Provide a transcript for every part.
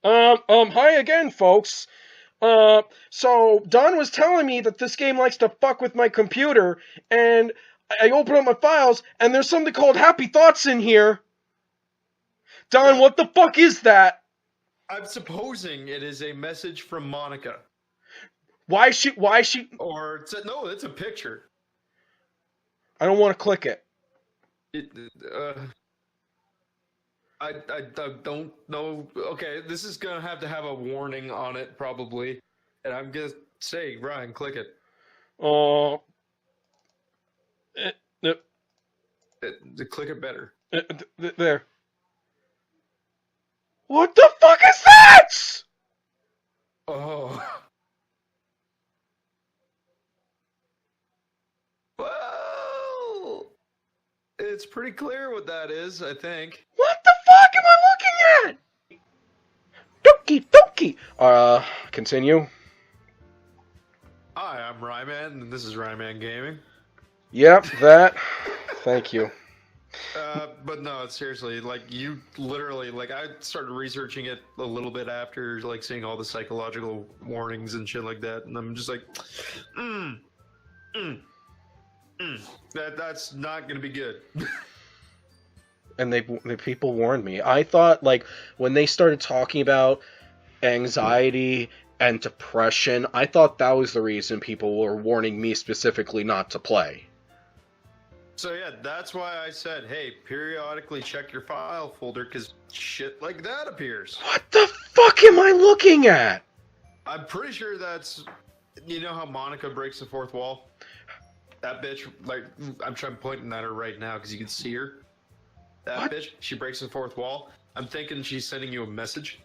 Hi again, folks. So Don was telling me that this game likes to fuck with my computer, and I open up my files, and there's something called Happy Thoughts in here. Don, what the fuck is that? I'm supposing it is a message from Monica. Why is she? Or no, it's a picture. I don't want to click it. It, uh, I don't know. Okay, this is gonna have to have a warning on it probably, and I'm gonna say, Ryan, click it. Uh, Click it better. there. What the fuck is that? Oh. Well, it's pretty clear what that is, I think. What the fuck am I looking at? Doki Doki. Continue. Hi, I'm Ryman, and this is Ryman Gaming. Yep, that. Thank you. But no, seriously, like, you literally, like, I started researching it a little bit after, like, seeing all the psychological warnings and shit like that, and I'm just like, that's not gonna be good. And the people warned me. I thought, like, when they started talking about anxiety and depression, I thought that was the reason people were warning me specifically not to play. So yeah, that's why I said, hey, periodically check your file folder, because shit like that appears. What the fuck am I looking at? I'm pretty sure that's, you know how Monica breaks the fourth wall? That bitch, like, I'm trying pointing at her right now because you can see her. That What? bitch, she breaks the fourth wall. I'm thinking she's sending you a message.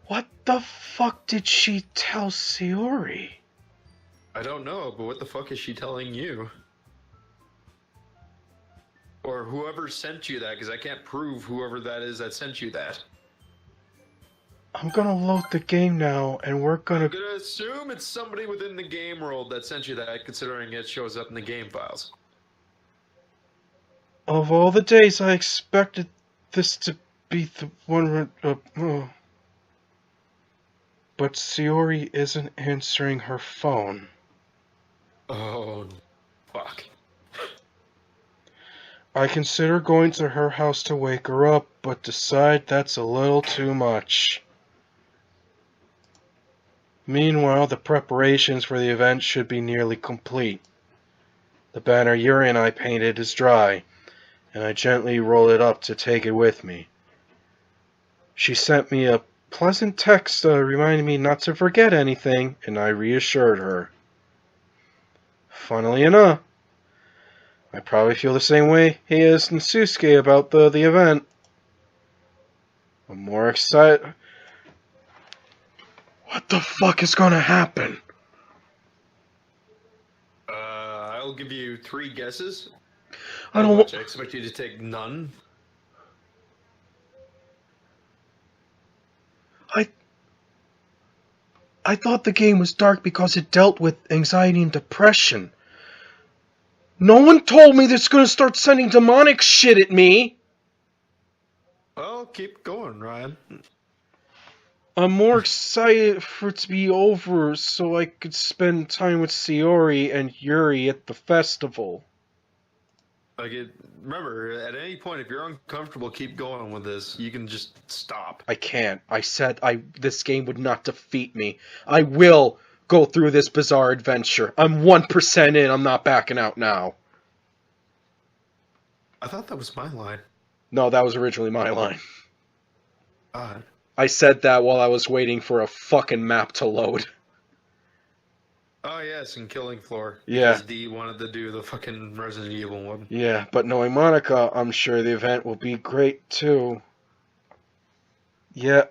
What the fuck did she tell Sayori? I don't know, but what the fuck is she telling you? Or whoever sent you that, because I can't prove whoever that is that sent you that. I'm gonna load the game now, and we're gonna... I'm gonna assume it's somebody within the game world that sent you that, considering it shows up in the game files. Of all the days, I expected this to be the one... But Sayori isn't answering her phone. Oh, fuck. I consider going to her house to wake her up, but decide that's a little too much. Meanwhile, the preparations for the event should be nearly complete. The banner Yuri and I painted is dry, and I gently roll it up to take it with me. She sent me a pleasant text reminding me not to forget anything, and I reassured her. Funnily enough, I probably feel the same way he is in Susuke about the event. I'm more excited. What the fuck is gonna happen? I'll give you 3 guesses. I don't. I expect you to take none. I thought the game was dark because it dealt with anxiety and depression. No one told me it's gonna start sending demonic shit at me. Well, keep going, Ryan. I'm more excited for it to be over so I could spend time with Sayori and Yuri at the festival. Remember, at any point, if you're uncomfortable, keep going with this. You can just stop. I can't. I said this game would not defeat me. I will go through this bizarre adventure. I'm 1% in. I'm not backing out now. I thought that was my line. No, that was originally my line. God. I said that while I was waiting for a fucking map to load. Oh, yes, in Killing Floor. Yeah. Because D wanted to do the fucking Resident Evil one. Yeah, but knowing Monica, I'm sure the event will be great too. Yeah,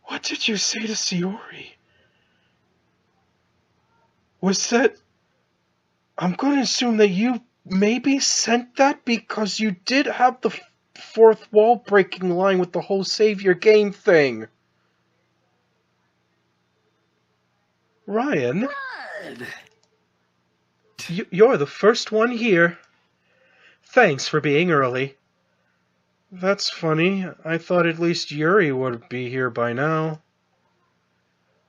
What did you say to Sayori? Was that... I'm going to assume that you maybe sent that because you did have the fourth wall breaking line with the whole save your game thing. Ryan, you're the first one here. Thanks for being early. That's funny. I thought at least Yuri would be here by now.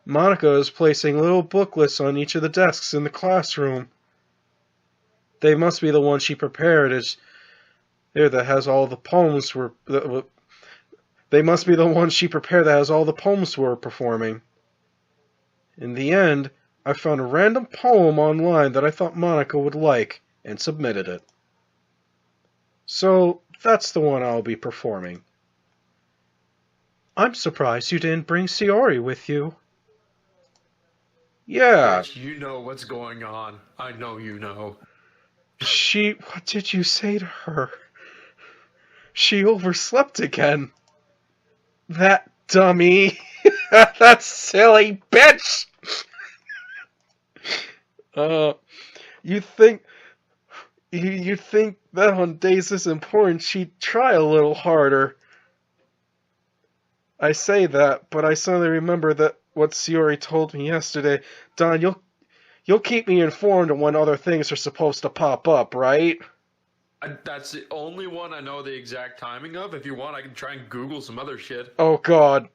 Monica is placing little booklets on each of the desks in the classroom. They must be the ones she prepared as there that has all the poems were. They must be the ones she prepared that has all the poems we're performing. In the end, I found a random poem online that I thought Monica would like and submitted it. So that's the one I'll be performing. I'm surprised you didn't bring Siori with you. Yeah. Bitch, you know what's going on. I know you know. What did you say to her? She overslept again. That dummy. That silly bitch. You think that on days this important she'd try a little harder. I say that, but I suddenly remember that what Siori told me yesterday. Don, you'll keep me informed on when other things are supposed to pop up, right? That's the only one I know the exact timing of. If you want, I can try and Google some other shit. Oh god,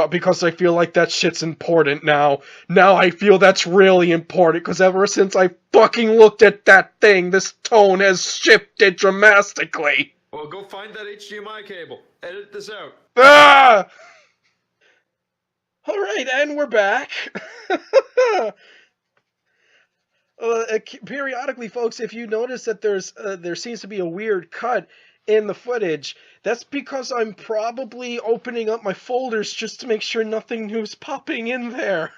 because I feel like that shit's important now. Now I feel that's really important, because ever since I fucking looked at that thing, this tone has shifted dramatically. Well, go find that HDMI cable. Edit this out. Ah! Alright, and we're back. Periodically, folks, if you notice that there seems to be a weird cut in the footage, that's because I'm probably opening up my folders just to make sure nothing new is popping in there.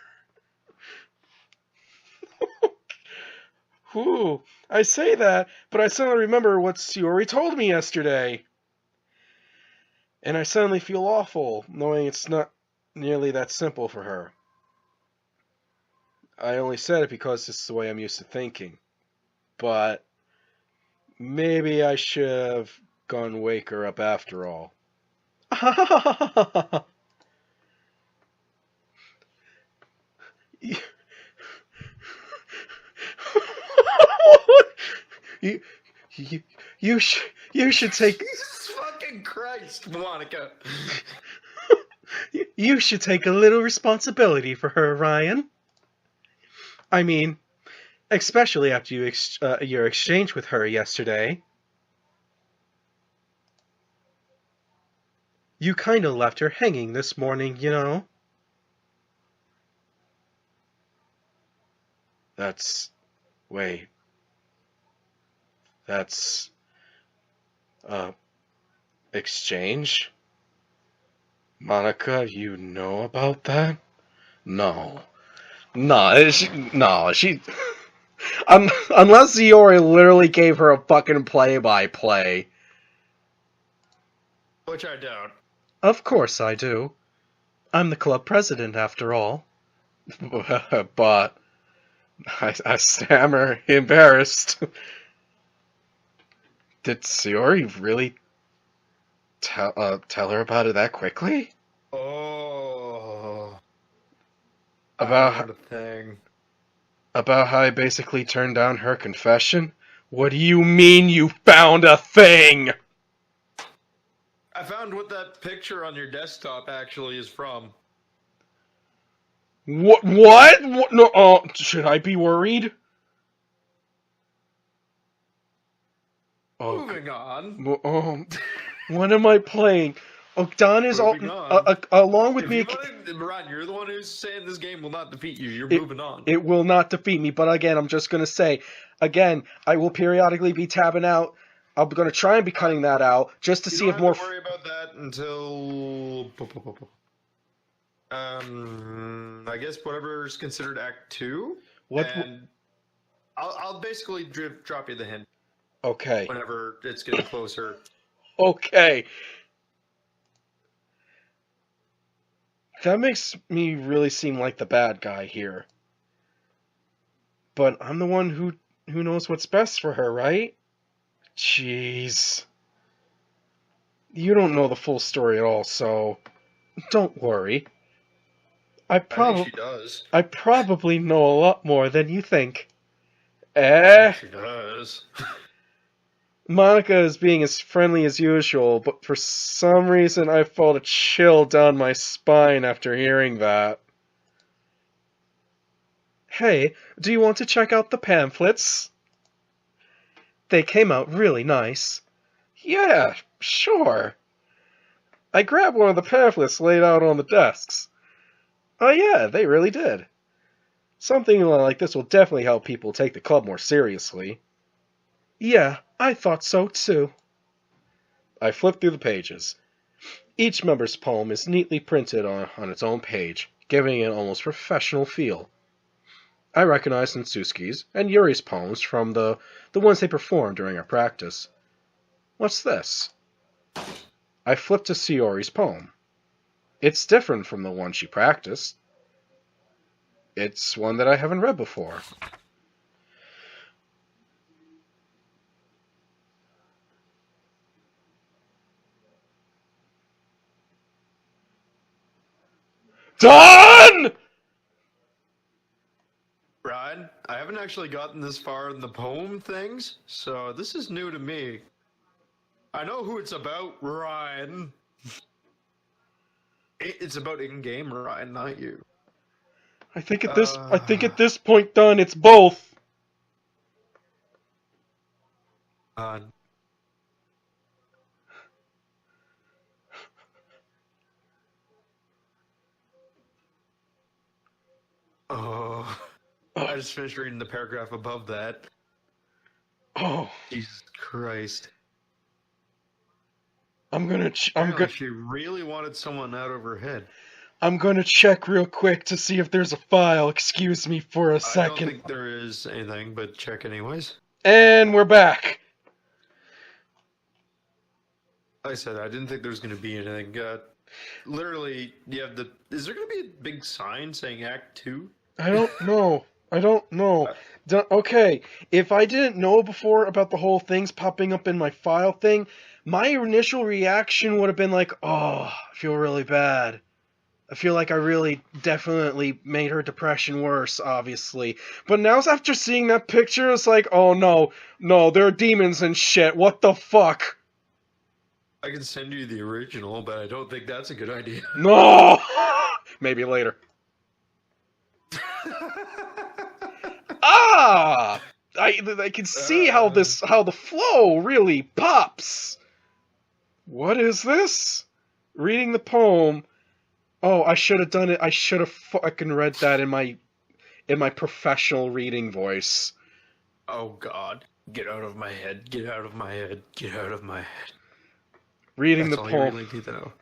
Whew, I say that, but I suddenly remember what Siori told me yesterday. And I suddenly feel awful, knowing it's not nearly that simple for her. I only said it because this is the way I'm used to thinking. But maybe I should have gone wake her up after all. you, you should take. Jesus fucking Christ, Monica. You should take a little responsibility for her, Ryan. I mean, especially after your exchange with her yesterday. You kind of left her hanging this morning, you know. Wait. That's, exchange? Monica, you know about that? No. She... unless Ziori literally gave her a fucking play-by-play. Which I doubt. Of course I do. I'm the club president, after all. But... I stammer, embarrassed. Did Ziori really tell her about it that quickly? Oh... About a thing. About how I basically turned down her confession? What do you mean you found a thing? I found what that picture on your desktop actually is from. What? What? No, should I be worried? Moving on. What am I playing? Oh, Don is along with me. Ryan, you're the one who's saying this game will not defeat you. You're moving on. It will not defeat me, but again, I'm just going to say, again, I will periodically be tabbing out. I'm going to try and be cutting that out, just to see if more... You don't have to worry about that until... I guess whatever's considered Act 2. And I'll basically drop you the hint. Okay. Whenever it's getting closer. Okay. That makes me really seem like the bad guy here. But I'm the one who knows what's best for her, right? Jeez. You don't know the full story at all, so don't worry. I think she does. I probably know a lot more than you think. She does. Monica is being as friendly as usual, but for some reason I felt a chill down my spine after hearing that. Hey, do you want to check out the pamphlets? They came out really nice. Yeah, sure. I grabbed one of the pamphlets laid out on the desks. Oh yeah, they really did. Something like this will definitely help people take the club more seriously. Yeah, I thought so too. I flipped through the pages. Each member's poem is neatly printed on its own page, giving it an almost professional feel. I recognized Nsuski's and Yuri's poems from the ones they performed during our practice. What's this? I flipped to Sayori's poem. It's different from the one she practiced. It's one that I haven't read before. Done! Ryan, I haven't actually gotten this far in the poem things, so this is new to me. I know who it's about, Ryan. It's about in-game, Ryan, not you. I think at this point, Dunn, it's both. Oh, I just finished reading the paragraph above that. Oh, Jesus Christ! She really wanted someone out of her head. I'm gonna check real quick to see if there's a file. Excuse me for a second. I don't think there is anything, but check anyways. And we're back. Like I said, I didn't think there was going to be anything. Literally, you have the. Is there going to be a big sign saying Act 2? I don't know. Okay, if I didn't know before about the whole things popping up in my file thing, my initial reaction would have been like, oh, I feel really bad. I feel like I really definitely made her depression worse, obviously. But now after seeing that picture, it's like, oh no, there are demons and shit. What the fuck? I can send you the original, but I don't think that's a good idea. No! Maybe later. I can see how the flow really pops. What is this? Reading the poem. Oh, I should have done it. I should have fucking read that in my professional reading voice. Oh God. Get out of my head. Get out of my head. Get out of my head. Reading That's the poem. Really need to know.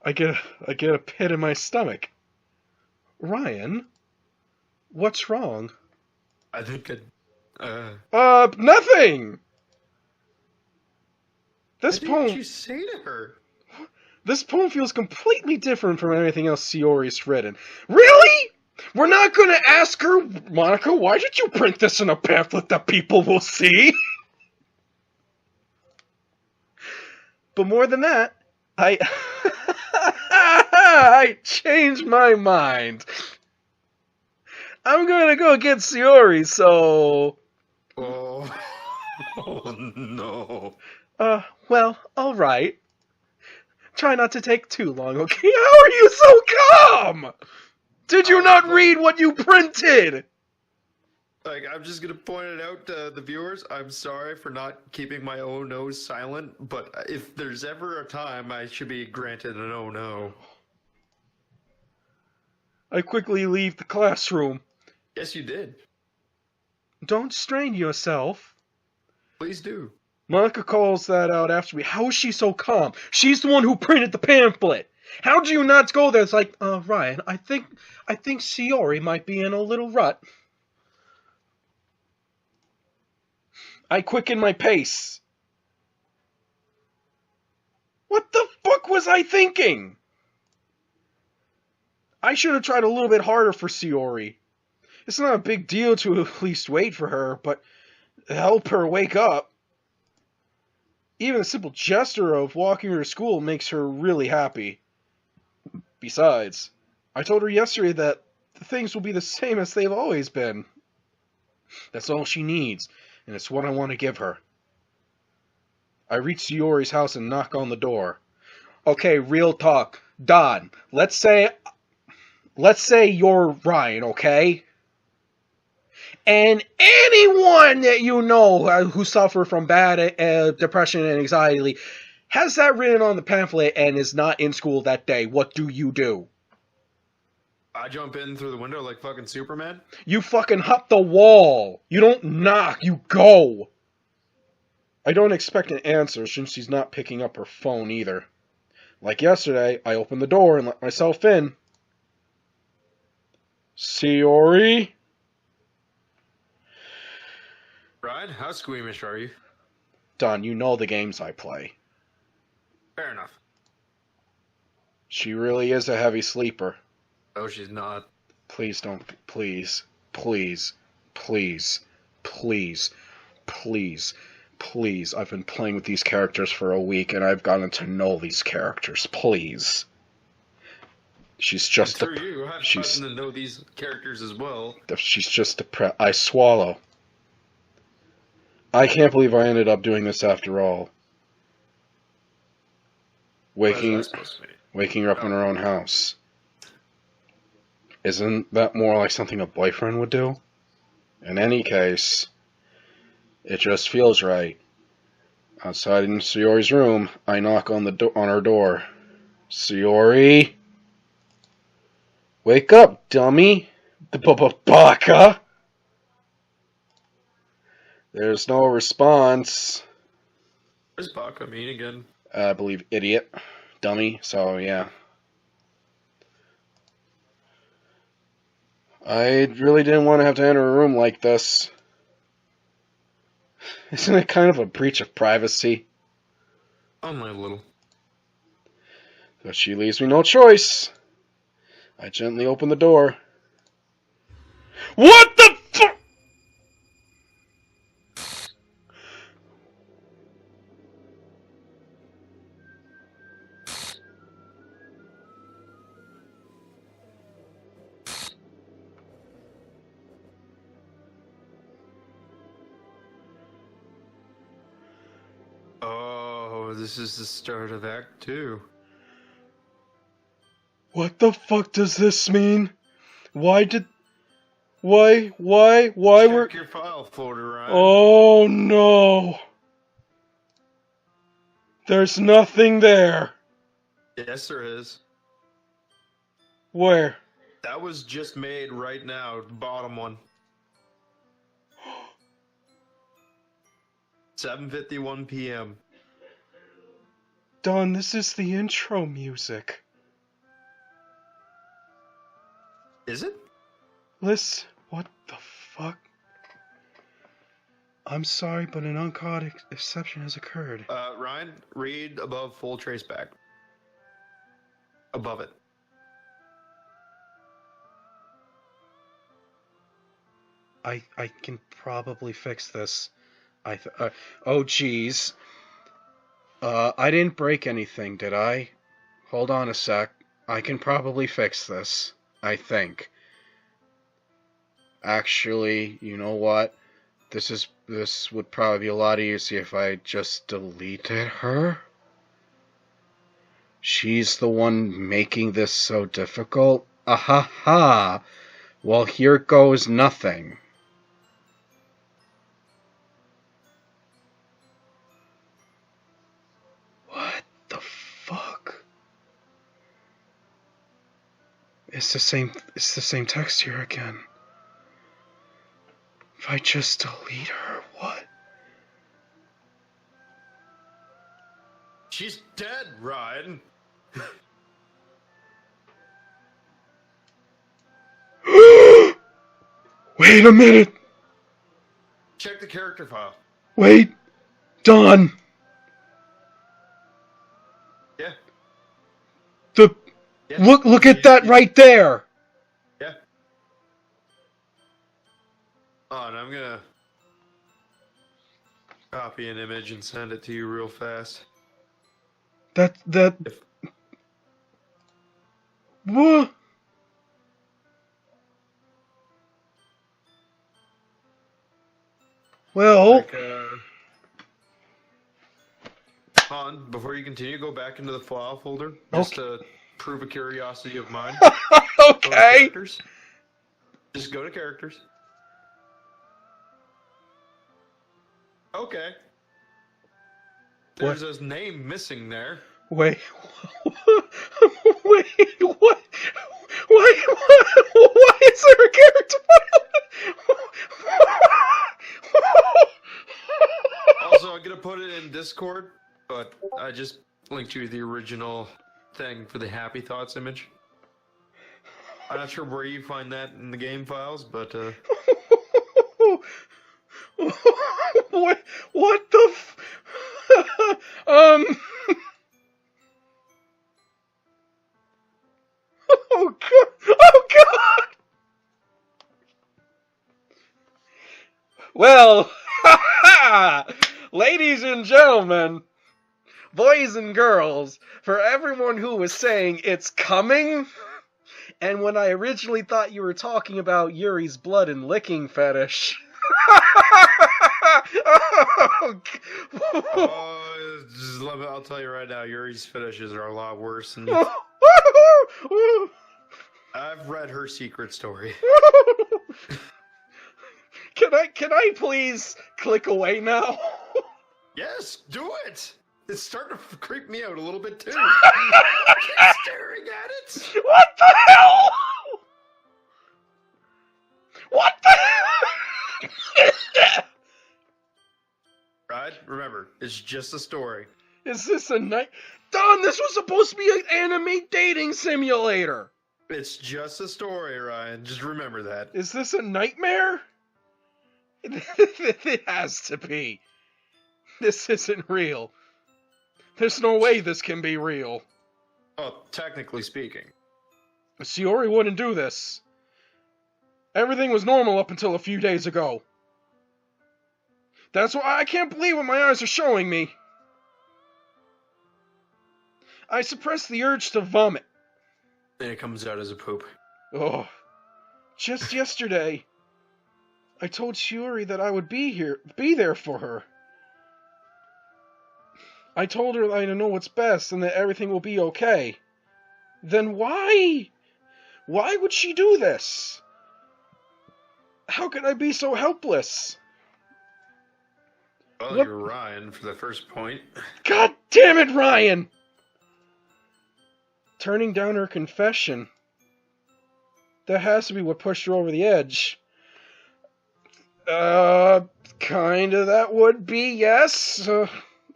I get a pit in my stomach. Ryan, what's wrong? I think nothing. This poem. What did you say to her? This poem feels completely different from anything else Sayori's written. Really? We're not gonna ask her, Monica, why did you print this in a pamphlet that people will see? But more than that, I changed my mind. I'm gonna go get Sayori, so... Oh, oh no. Well, alright. Try not to take too long, okay? How are you so calm? Did you not read what you printed? Like, I'm just gonna point it out to the viewers. I'm sorry for not keeping my oh no silent, but if there's ever a time I should be granted an oh no. I quickly leave the classroom. Yes, you did. Don't strain yourself. Please do. Monica calls that out after me. How is she so calm? She's the one who printed the pamphlet. How do you not go there? It's like, Ryan, I think Sayori might be in a little rut. I quicken my pace. What the fuck was I thinking? I should have tried a little bit harder for Sayori. It's not a big deal to at least wait for her, but help her wake up. Even a simple gesture of walking her to school makes her really happy. Besides, I told her yesterday that things will be the same as they've always been. That's all she needs, and it's what I want to give her. I reach Sayori's house and knock on the door. Okay, real talk. Don, let's say you're Ryan, okay? And anyone that you know who suffer from bad depression and anxiety has that written on the pamphlet and is not in school that day. What do you do? I jump in through the window like fucking Superman? You fucking hop the wall. You don't knock, you go. I don't expect an answer since she's not picking up her phone either. Like yesterday, I opened the door and let myself in. Sayori? Ryan, how squeamish are you? Don, you know the games I play. Fair enough. She really is a heavy sleeper. Oh, she's not. Please don't. Please. Please. Please. Please. Please. Please. I've been playing with these characters for a week and I've gotten to know these characters. Please. She's just through you, I've gotten to know these characters as well. She's just depressed. I swallow. I can't believe I ended up doing this after all. Waking her up in her own house. Isn't that more like something a boyfriend would do? In any case, it just feels right. Outside in Sayori's room, I knock on her door. Sayori? Wake up, dummy! The baka! There's no response. What does baka mean again? I believe idiot. Dummy, so yeah. I really didn't want to have to enter a room like this. Isn't it kind of a breach of privacy? Only a little. But she leaves me no choice. I gently open the door. What the fuck? Oh, this is the start of Act 2. What the fuck does this mean? Why Check were... your file folder, Ryan. Oh no. There's nothing there. Yes, there is. Where? That was just made right now, the bottom one. 7:51 p.m. Don, this is the intro music. Is it? Listen, what the fuck? I'm sorry, but an uncaught exception has occurred. Ryan, read above full traceback. Above it. I can probably fix this. Oh geez. I didn't break anything, did I? Hold on a sec. I can probably fix this. I think. Actually, you know what? This would probably be a lot easier if I just deleted her. She's the one making this so difficult. Ahaha. Well, here goes nothing. What the fuck? It's the same text here again. If I just delete her, what? She's dead, Ryan. Wait a minute! Check the character file. Wait! Don! Yeah. Yeah. Look at that right there! Yeah. Oh, and I'm gonna copy an image and send it to you real fast. What? Well... Han, before you continue, go back into the file folder just to prove a curiosity of mine. Okay. Characters. Just go to characters. Okay. There's his name missing there. Wait. Wait, what? Why is there a character Also, I'm gonna put it in Discord, but I just linked you the original thing for the Happy Thoughts image. I'm not sure where you find that in the game files, but what the oh god, oh god. Well, ladies and gentlemen, boys and girls, for everyone who was saying it's coming, and when I originally thought you were talking about Yuri's blood and licking fetish. just love it. I'll tell you right now, Yuri's fetishes are a lot worse than I've read her secret story. Can I please click away now? Yes, do it. It's starting to creep me out a little bit too. Keep staring at it. What the hell? What the hell? Right? Remember, it's just a story. Is this a night? Don, this was supposed to be an anime dating simulator. It's just a story, Ryan. Just remember that. Is this a nightmare? It has to be. This isn't real. There's no way this can be real. Oh, technically speaking. Shiori wouldn't do this. Everything was normal up until a few days ago. That's why I can't believe what my eyes are showing me. I suppressed the urge to vomit. And it comes out as a poop. Oh. Just yesterday, I told Shiori that I would be there for her. I told her that I know what's best and that everything will be okay. Then why? Why would she do this? How could I be so helpless? Well, you're Ryan for the first point. God damn it, Ryan! Turning down her confession. That has to be what pushed her over the edge. Kinda that would be, yes.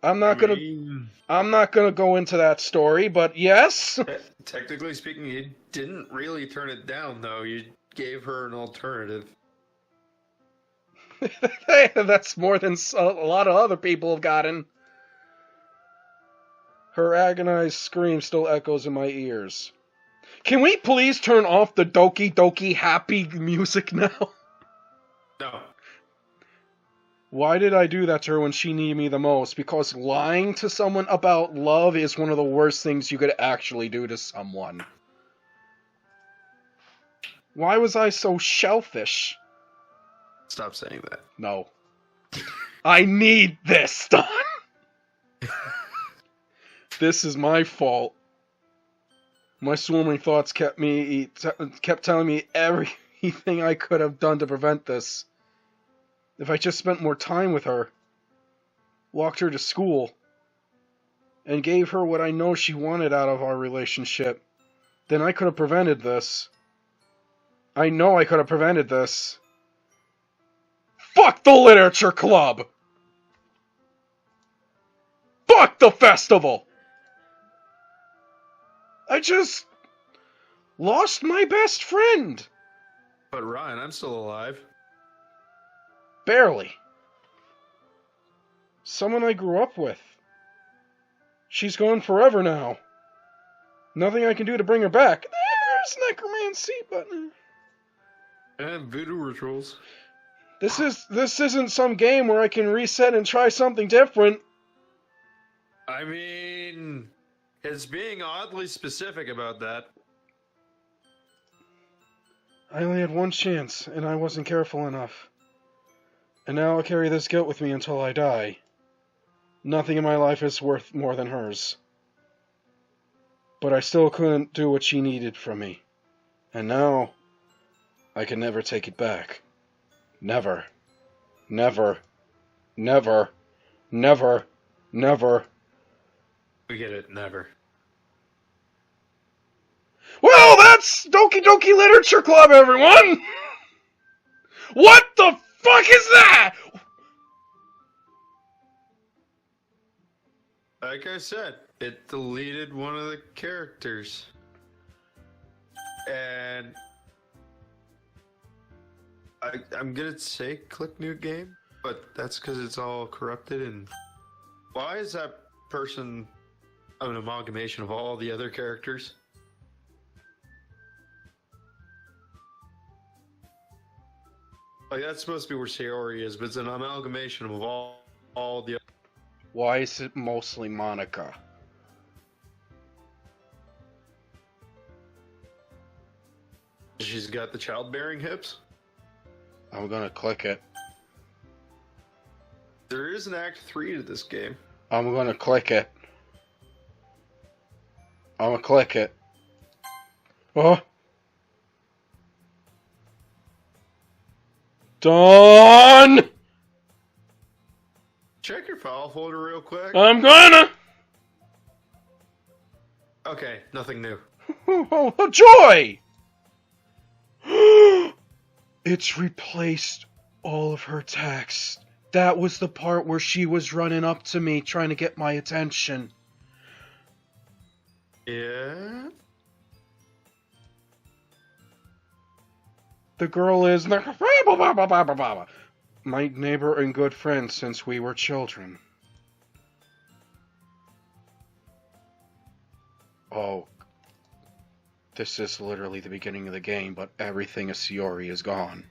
I'm not gonna go into that story, but yes. Technically speaking, you didn't really turn it down, though. You gave her an alternative. That's more than a lot of other people have gotten. Her agonized scream still echoes in my ears. Can we please turn off the Doki Doki happy music now? No. Why did I do that to her when she needed me the most? Because lying to someone about love is one of the worst things you could actually do to someone. Why was I so shellfish? Stop saying that. No. I need this done! This is my fault. My swarming thoughts kept telling me everything I could have done to prevent this. If I just spent more time with her, walked her to school, and gave her what I know she wanted out of our relationship, then I could have prevented this. I know I could have prevented this. Fuck the literature club! Fuck the festival! I just lost my best friend. But Ryan, I'm still alive. Barely. Someone I grew up with. She's gone forever now. Nothing I can do to bring her back. There's necromancy, but... And voodoo rituals. This isn't some game where I can reset and try something different. I mean, it's being oddly specific about that. I only had one chance, and I wasn't careful enough. And now I'll carry this guilt with me until I die. Nothing in my life is worth more than hers. But I still couldn't do what she needed from me. And now, I can never take it back. Never. Never. Never. Never. Never. We get it, never. Well, that's Doki Doki Literature Club, everyone! What the fuck is that? Like I said, it deleted one of the characters. And I'm gonna say click new game, but that's because it's all corrupted. And why is that person an amalgamation of all the other characters? Like, that's supposed to be where Sayori is, but it's an amalgamation of all the. Why is it mostly Monica? She's got the childbearing hips. I'm gonna click it. There is an Act 3 to this game. I'm gonna click it. I'm gonna click it. Oh. Done! Check your file folder real quick. I'm gonna! Okay, nothing new. Oh, joy! It's replaced all of her text. That was the part where she was running up to me trying to get my attention. Yeah? The girl is my neighbor and good friend since we were children. Oh. This is literally the beginning of the game, but everything of Sayori is gone.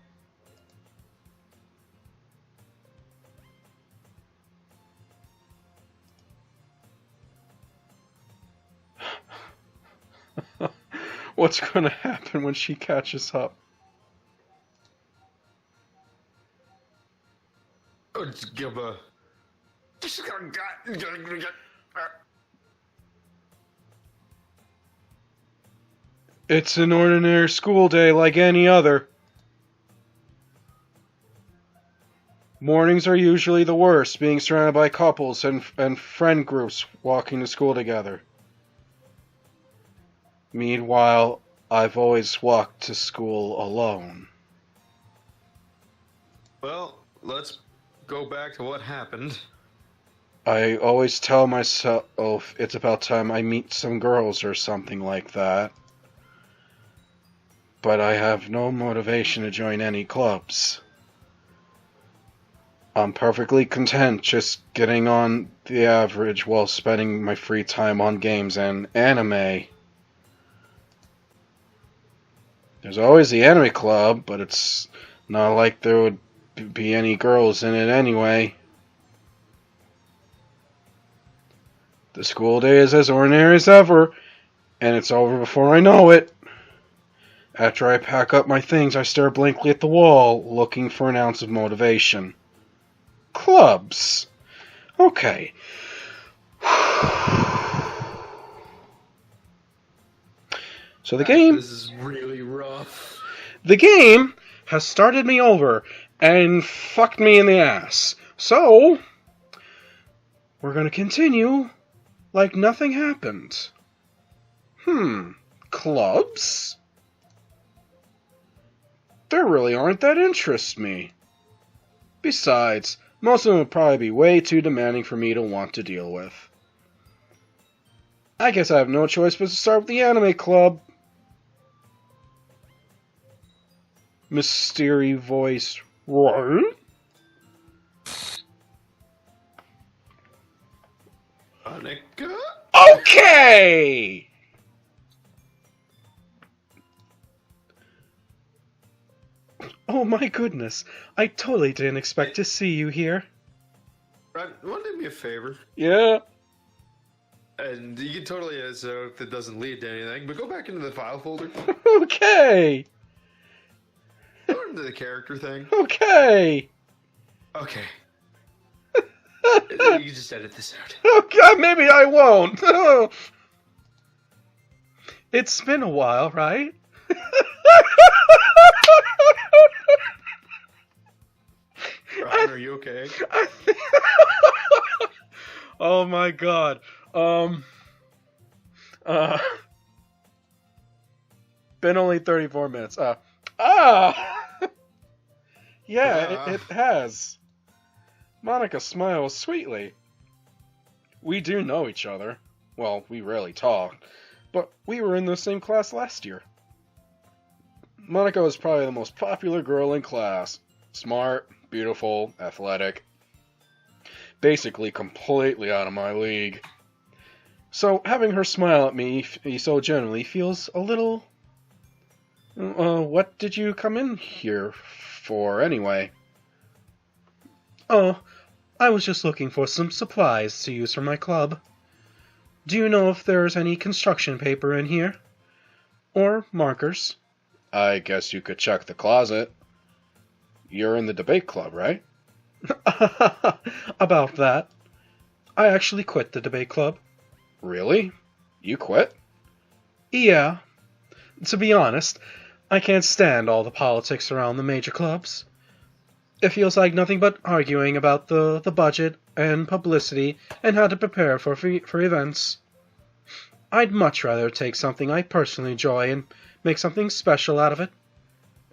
What's gonna happen when she catches up? Just give a. It's an ordinary school day like any other. Mornings are usually the worst, being surrounded by couples and friend groups walking to school together. Meanwhile, I've always walked to school alone. Well, let's go back to what happened. I always tell myself it's about time I meet some girls or something like that. But I have no motivation to join any clubs. I'm perfectly content just getting on the average while spending my free time on games and anime. There's always the anime club, but it's not like there would be any girls in it anyway. The school day is as ordinary as ever, and it's over before I know it. After I pack up my things, I stare blankly at the wall, looking for an ounce of motivation. Clubs. Okay. So the game... This is really rough. The game has started me over and fucked me in the ass. So, we're gonna continue like nothing happened. Clubs? There really aren't that interest me. Besides, most of them would probably be way too demanding for me to want to deal with. I guess I have no choice but to start with the anime club. Mystery voice. What? Monica? Okay! Oh my goodness, I totally didn't expect to see you here. Ryan, you want to do me a favor? Yeah. And you can totally, so if it doesn't lead to anything, but go back into the file folder. Okay. Go into the character thing. Okay. Okay. You can just edit this out. Okay, maybe I won't. It's been a while, right? Ryan, are you okay? Oh my god. Been only 34 minutes. Yeah, it has. Monica smiles sweetly. We do know each other. Well, we rarely talk, but we were in the same class last year. Monica was probably the most popular girl in class. Smart, beautiful, athletic. Basically completely out of my league. So having her smile at me so genuinely feels a little... what did you come in here for anyway? Oh, I was just looking for some supplies to use for my club. Do you know if there's any construction paper in here? Or markers? I guess you could check the closet. You're in the debate club, right? About that. I actually quit the debate club. Really? You quit? Yeah. To be honest, I can't stand all the politics around the major clubs. It feels like nothing but arguing about the budget and publicity and how to prepare for events. I'd much rather take something I personally enjoy and make something special out of it.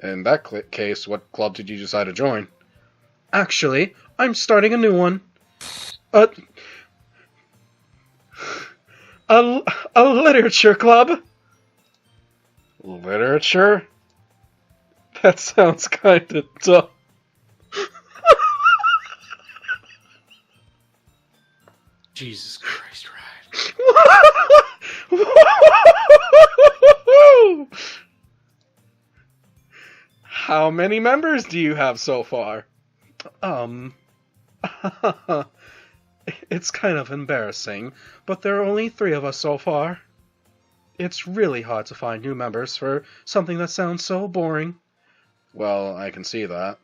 In that case, what club did you decide to join? Actually, I'm starting a new one. A literature club. Literature? That sounds kind of dumb. Jesus Christ, Ryan. How many members do you have so far? It's kind of embarrassing, but there are only 3 of us so far. It's really hard to find new members for something that sounds so boring. Well, I can see that.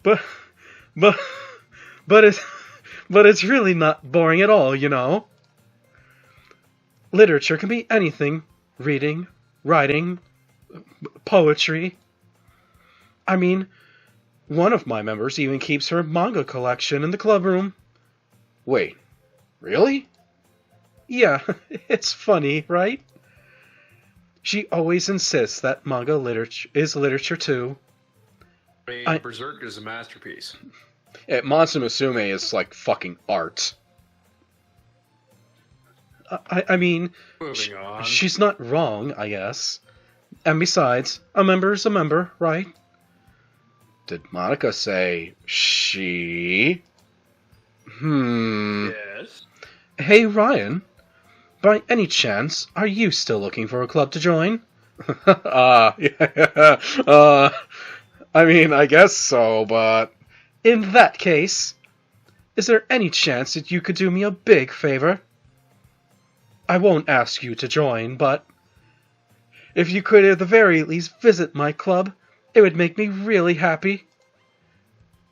But it's really not boring at all, you know? Literature can be anything. Reading, writing, poetry. I mean, one of my members even keeps her manga collection in the club room. Wait, really? Yeah, it's funny, right? She always insists that manga is literature too. Berserk is a masterpiece. Monster Musume is like fucking art. I mean, Moving on. She's not wrong, I guess. And besides, a member is a member, right? Did Monica say she? Yes. Hey, Ryan. By any chance, are you still looking for a club to join? Yeah. I mean, I guess so, but... In that case, is there any chance that you could do me a big favor? I won't ask you to join, but... if you could at the very least visit my club, it would make me really happy.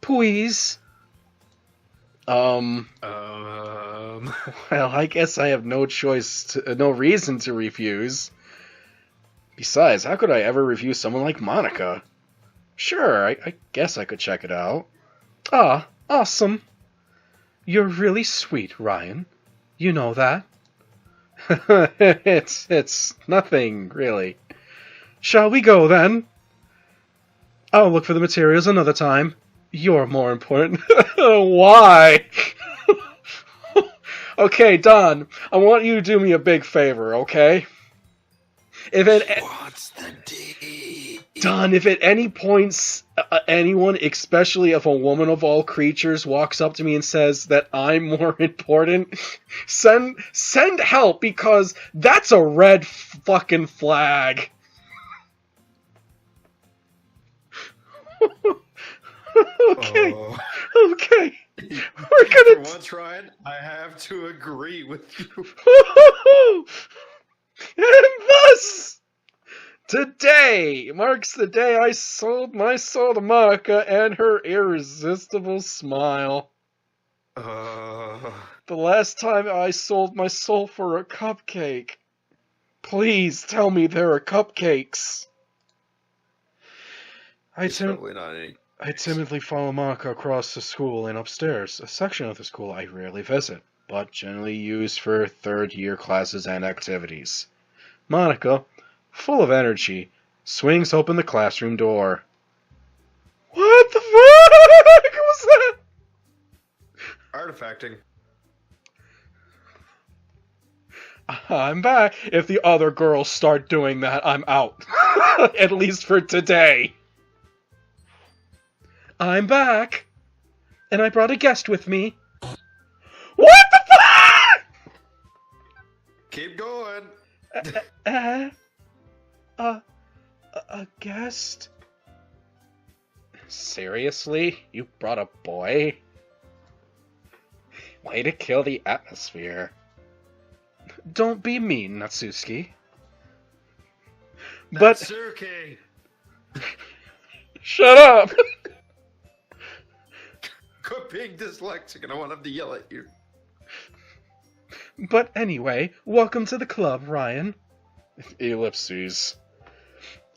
Please. Well, I guess I have no reason to refuse. Besides, how could I ever refuse someone like Monica? Sure, I guess I could check it out. Ah, awesome. You're really sweet, Ryan. You know that? It's nothing, really. Shall we go, then? I'll look for the materials another time. You're more important. Why? Okay, Don, I want you to do me a big favor, okay? What's the deal? Don, if at any point anyone, especially if a woman of all creatures, walks up to me and says that I'm more important, send help, because that's a red fucking flag. Okay. Okay. We're gonna... For once, Ryan, I have to agree with you. And thus, today marks the day I sold my soul to Monica and her irresistible smile. The last time I sold my soul for a cupcake. Please tell me there are cupcakes. Probably not any. I timidly follow Monica across the school and upstairs, a section of the school I rarely visit, but generally use for third-year classes and activities. Monica, full of energy, swings open the classroom door. What the fuck was that? Artifacting. I'm back. If the other girls start doing that, I'm out. At least for today. I'm back. And I brought a guest with me. What the fuck? Keep going. A guest? Seriously? You brought a boy? Way to kill the atmosphere. Don't be mean, Natsuki. But... Natsuki! Shut up! Quit being dyslexic and I want him to yell at you. But anyway, welcome to the club, Ryan. Ellipses.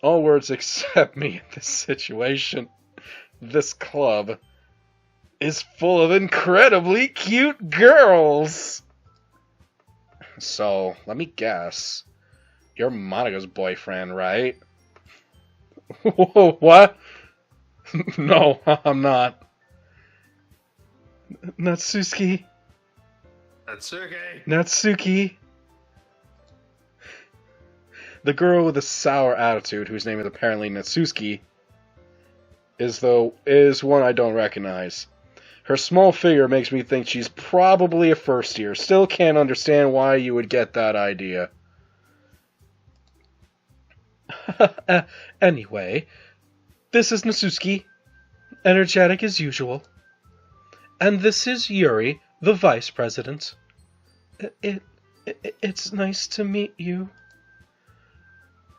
All words except me in this situation. This club is full of incredibly cute girls. So, let me guess. You're Monica's boyfriend, right? What? No, I'm not. Natsuki. Natsuki. The girl with the sour attitude, whose name is apparently Natsuki, is one I don't recognize. Her small figure makes me think she's probably a first year. Still can't understand why you would get that idea. Anyway, this is Natsuki, energetic as usual. And this is Yuri, the vice president. It's nice to meet you.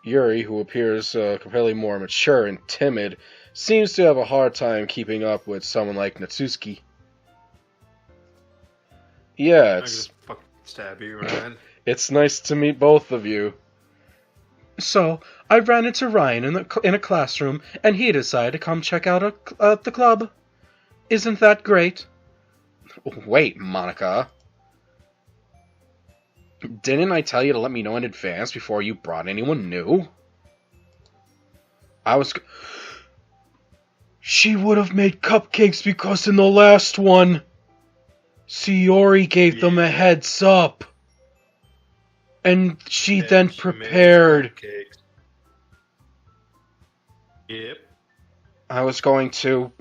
Yuri, who appears completely more mature and timid, seems to have a hard time keeping up with someone like Natsuki. Yeah, it's... I'm gonna fucking stab you, Ryan. It's nice to meet both of you. So, I ran into Ryan in a classroom, and he decided to come check out the club. Isn't that great? Wait, Monica. Didn't I tell you to let me know in advance before you brought anyone new? She would have made cupcakes because in the last one, Sayori gave them a heads up. And she then prepared. Yep. I was going to...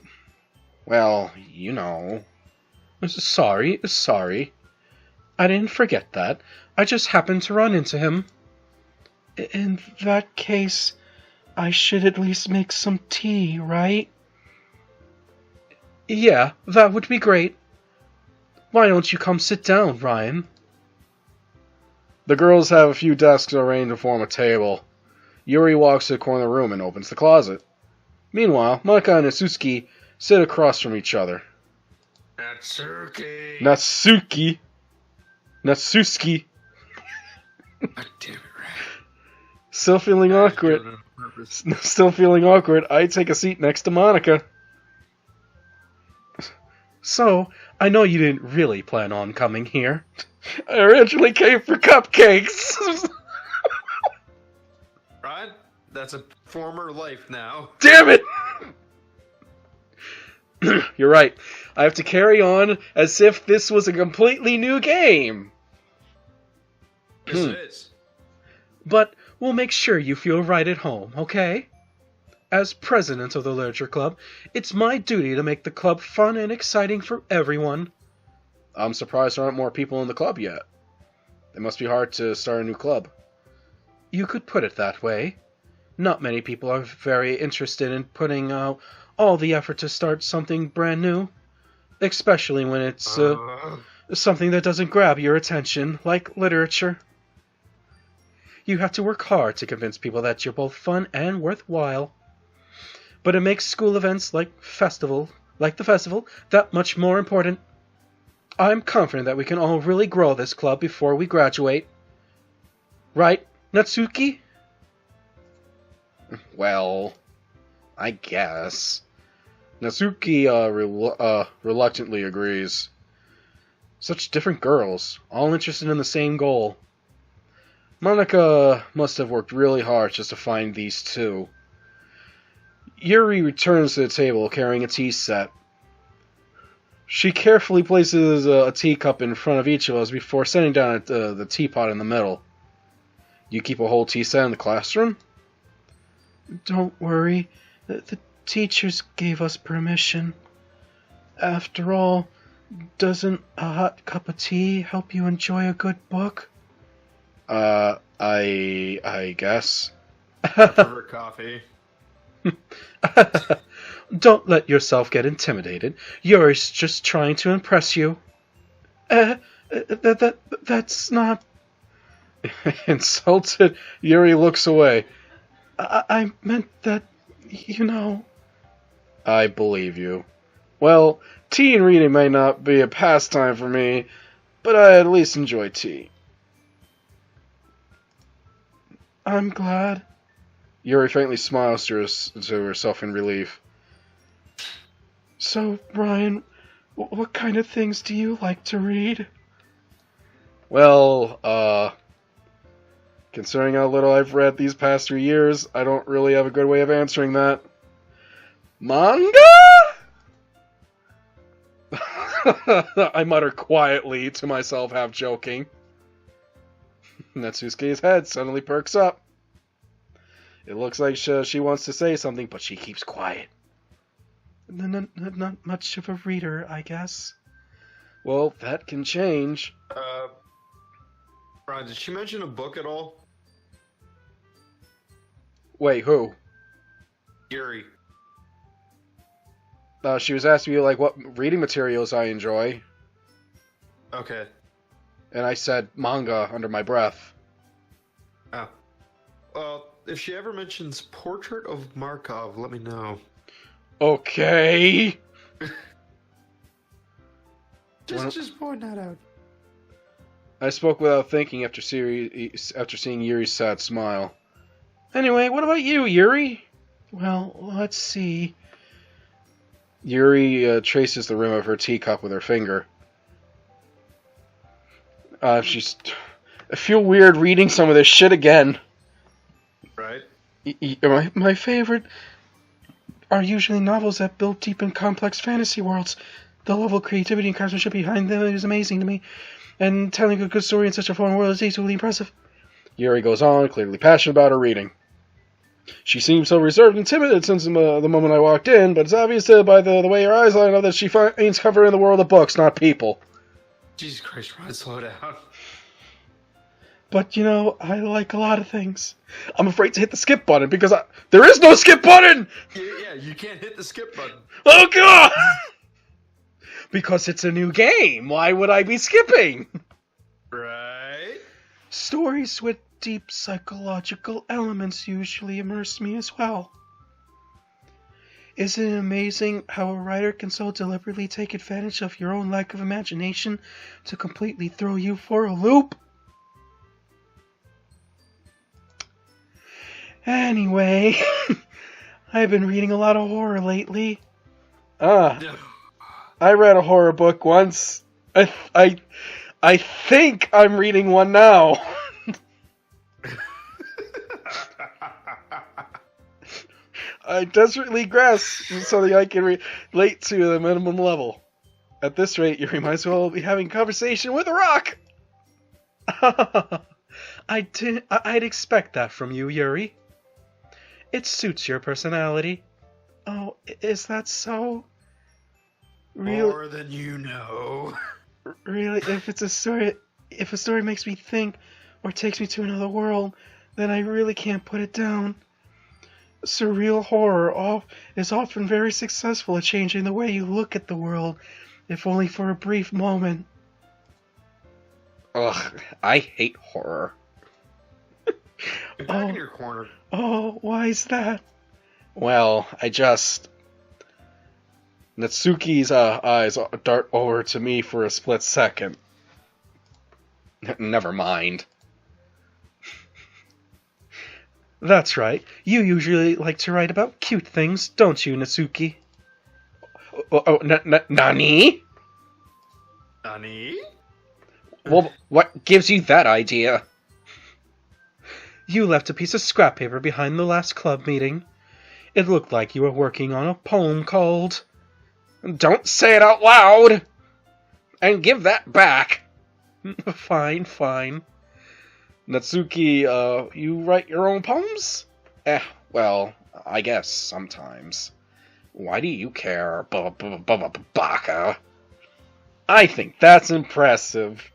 Well, you know... Sorry. I didn't forget that. I just happened to run into him. In that case, I should at least make some tea, right? Yeah, that would be great. Why don't you come sit down, Ryan? The girls have a few desks arranged to form a table. Yuri walks to the corner of the room and opens the closet. Meanwhile, Monica and Natsuki sit across from each other. Natsuki. God damn it, Ryan. Still feeling awkward, I take a seat next to Monica. So, I know you didn't really plan on coming here. I originally came for cupcakes. Ryan, that's a former life now. Damn it! You're right. I have to carry on as if this was a completely new game. Yes, it is. But we'll make sure you feel right at home, okay? As president of the Literature Club, it's my duty to make the club fun and exciting for everyone. I'm surprised there aren't more people in the club yet. It must be hard to start a new club. You could put it that way. Not many people are very interested in putting out all the effort to start something brand new. Especially when it's something that doesn't grab your attention, like literature. You have to work hard to convince people that you're both fun and worthwhile. But it makes school events like the festival that much more important. I'm confident that we can all really grow this club before we graduate. Right, Natsuki? Well, I guess. Natsuki reluctantly agrees. Such different girls, all interested in the same goal. Monica must have worked really hard just to find these two. Yuri returns to the table carrying a tea set. She carefully places a teacup in front of each of us before setting down the teapot in the middle. You keep a whole tea set in the classroom? Don't worry. The teachers gave us permission. After all, doesn't a hot cup of tea help you enjoy a good book? I guess. I prefer coffee. Don't let yourself get intimidated. Yuri's just trying to impress you. That's not... Insulted, Yuri looks away. I meant that, you know... I believe you. Well, tea and reading may not be a pastime for me, but I at least enjoy tea. I'm glad. Yuri faintly smiles to herself in relief. So, Ryan, what kind of things do you like to read? Well, considering how little I've read these past 3 years, I don't really have a good way of answering that. Manga? I mutter quietly to myself, half joking. Natsuki's head suddenly perks up. It looks like she wants to say something, but she keeps quiet. Not much of a reader, I guess. Well, that can change. Ron, did she mention a book at all? Wait, who? Yuri. She was asking me, like, what reading materials I enjoy. Okay. And I said manga under my breath. Oh. Well, if she ever mentions Portrait of Markov, let me know. Okay. Just point that out. I spoke without thinking after seeing Yuri's sad smile. Anyway, what about you, Yuri? Well, let's see. Yuri traces the rim of her teacup with her finger. I feel weird reading some of this shit again. Right. My favorite are usually novels that build deep and complex fantasy worlds. The level of creativity and craftsmanship behind them is amazing to me, and telling a good story in such a foreign world is equally impressive. Yuri goes on, clearly passionate about her reading. She seems so reserved and timid since the moment I walked in, but it's obvious by the way her eyes line up that she finds comfort in the world of books, not people. Jesus Christ, Ron, slow down. But, you know, I like a lot of things. I'm afraid to hit the skip button because there is no skip button! Yeah, you can't hit the skip button. Oh, God! Because it's a new game. Why would I be skipping? Right? Stories with deep psychological elements usually immerse me as well. Isn't it amazing how a writer can so deliberately take advantage of your own lack of imagination to completely throw you for a loop? Anyway, I've been reading a lot of horror lately. I read a horror book once. I think I'm reading one now. I desperately grasp something I can relate to the minimum level. At this rate, you might as well be having a conversation with a rock. I'd expect that from you, Yuri. It suits your personality. Oh, is that so? Really? More than you know. Really, if a story makes me think or takes me to another world, then I really can't put it down. Surreal horror is often very successful at changing the way you look at the world, if only for a brief moment. Ugh, I hate horror. You're back in your corner. Oh, why is that? Well, Natsuki's eyes dart over to me for a split second. Never mind. That's right. You usually like to write about cute things, don't you, Natsuki? Nani? Nani? Well, what gives you that idea? You left a piece of scrap paper behind the last club meeting. It looked like you were working on a poem called... Don't say it out loud! And give that back! Fine, fine. Natsuki, you write your own poems? Well, I guess sometimes. Why do you care, baka? I think that's impressive.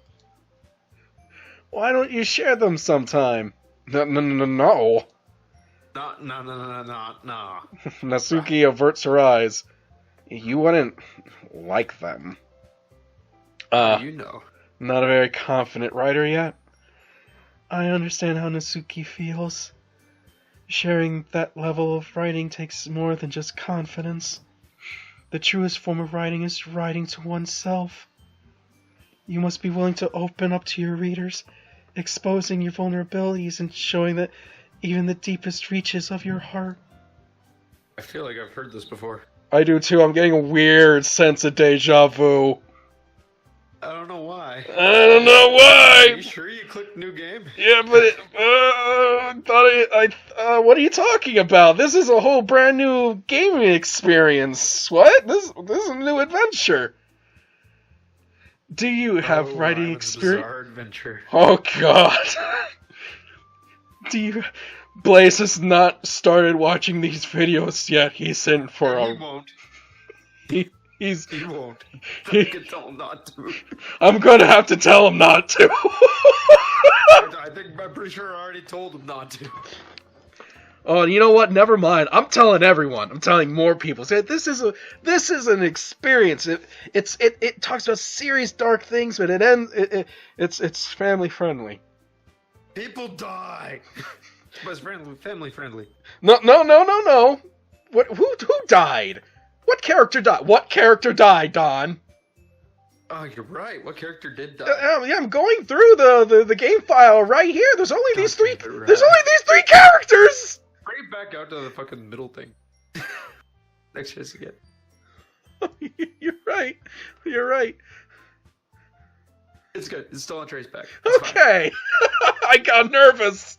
Why don't you share them sometime? No. No. Natsuki averts her eyes. You wouldn't like them. You know. Not a very confident writer yet. I understand how Natsuki feels. Sharing that level of writing takes more than just confidence. The truest form of writing is writing to oneself. You must be willing to open up to your readers, exposing your vulnerabilities and showing that even the deepest reaches of your heart. I feel like I've heard this before. I do too. I'm getting a weird sense of deja vu. I don't know why. I don't know why. Are you sure you clicked new game? Yeah, but what are you talking about? This is a whole brand new gaming experience. What? This is a new adventure. Do you have writing experience? Bizarre adventure. Oh God. Blaze has not started watching these videos yet. He's in for He won't. He won't. You can tell him not to. I'm gonna have to tell him not to. I'm pretty sure I already told him not to. Oh, you know what? Never mind. I'm telling everyone. I'm telling more people. This is an experience. It talks about serious dark things, but it's family friendly. People die. But it's family friendly. No. What? Who died? What character died? What character died, Don? Oh, you're right. What character did die? Yeah, I'm going through the game file right here. There's only these three. There's only these three characters. Bring it back out to the fucking middle thing. Next chance again. You're right. You're right. It's good. It's still on Trace back. Okay. I got nervous.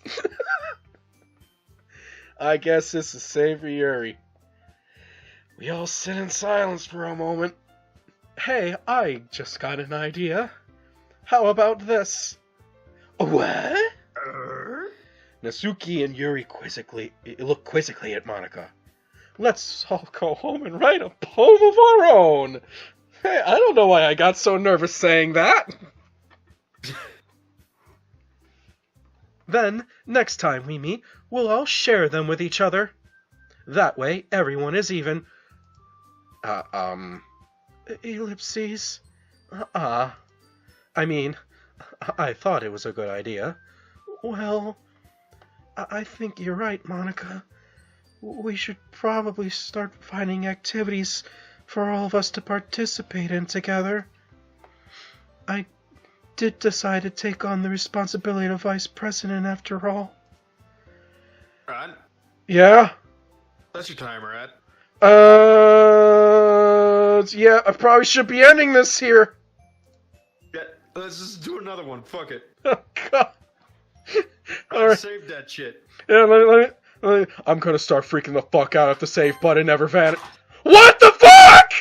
I guess this is Savory Yuri. We all sit in silence for a moment. Hey, I just got an idea. How about this? What? Natsuki and Yuri look quizzically at Monika. Let's all go home and write a poem of our own. Hey, I don't know why I got so nervous saying that. Then, next time we meet, we'll all share them with each other. That way, everyone is even. Ellipses? I mean, I thought it was a good idea. Well, I think you're right, Monika. We should probably start finding activities for all of us to participate in together. I did decide to take on the responsibility of vice president after all. Rod? Yeah? That's your timer, Rod. Yeah, I probably should be ending this here. Yeah, let's just do another one. Fuck it. Oh, God. Alright. Save that shit. Yeah, let me, I'm gonna start freaking the fuck out if the save button never vanished. What the fuck?!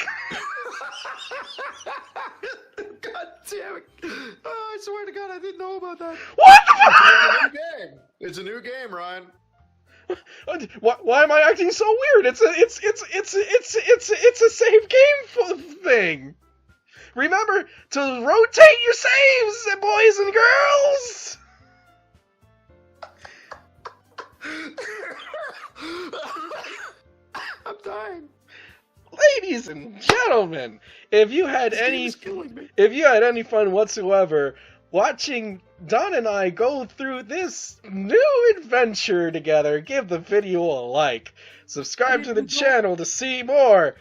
God damn it. Oh, I swear to God, I didn't know about that. What the fuck?! It's a new game, Ryan. Why am I acting so weird? It's a save game thing. Remember to rotate your saves, boys and girls. I'm dying. Ladies and gentlemen, if you had any fun whatsoever watching Don and I go through this new adventure together, give the video a like. Subscribe to the channel to see more.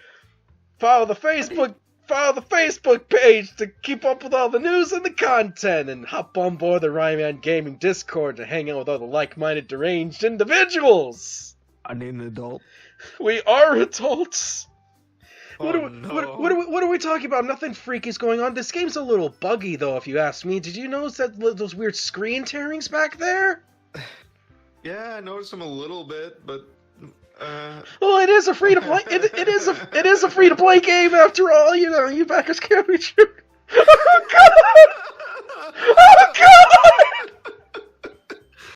Follow the Facebook page to keep up with all the news and the content, and hop on board the Ryman Gaming Discord to hang out with other like-minded deranged individuals. I need an adult. We are adults. What no. are we talking about? Nothing freaky is going on. This game's a little buggy, though, if you ask me. Did you notice that those weird screen tearings back there? Yeah, I noticed them a little bit, but well, it is a free to play. It is a free to play game after all. You know, you backers can't be true. Oh God! Oh God!